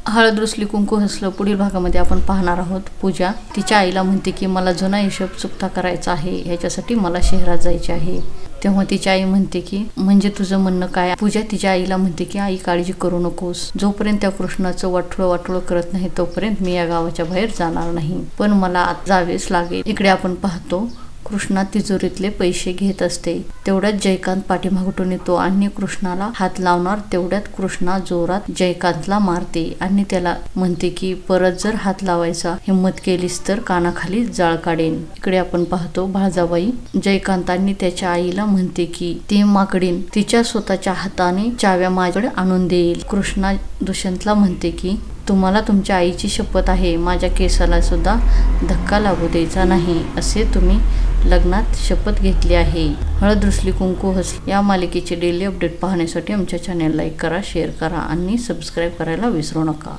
हळद रुसली कुंकू हसलं पुढील भागामध्ये आपण पाहणार आहोत. पूजा तिच्या आईला म्हणते की मला जुना हिशोब चुकता करायचा आहे, ह्याच्यासाठी मला शहरात जायचे आहे. तेव्हा तिची आई म्हणते की म्हणजे तुझं म्हणणं काय. पूजा तिच्या आईला म्हणते की आई काळजी करू नकोस, जोपर्यंत त्या कृष्णाचं वाटोळं करत नाही तोपर्यंत मी या गावाच्या बाहेर जाणार नाही, पण मला जावेच लागेल. इकडे आपण पाहतो कृष्णा तिजोरीतले पैसे घेत असते. तेवढ्यात जयकांत पाठीमागून येतो आणि कृष्णाला हात लावणार तेवढ्यात कृष्णा जोरात जयकांतला मारते आणि त्याला म्हणते की परत जर हात लावायचा हिम्मत केलीस तर कानाखाली जाळ काढेन. इकडे आपण पाहतो भाळजाबाई जयकांतांनी त्याच्या आईला म्हणते की ती माकडीन तिच्या स्वतःच्या हाताने चाव्या माझ्याकडे आणून देईल. कृष्णा दुष्यंतला म्हणते की तुम्हाला तुमच्या आईची शपथ आहे, माझ्या केसाला सुद्धा धक्का लागू द्यायचा नाही असे तुम्ही लग्नात शपथ घेतली आहे. हळद रुसली कुंकू हसली या मालिकेचे डेली अपडेट पाहण्यासाठी आमच्या चॅनल लाईक करा, शेअर करा आणि सबस्क्राईब करायला विसरू नका.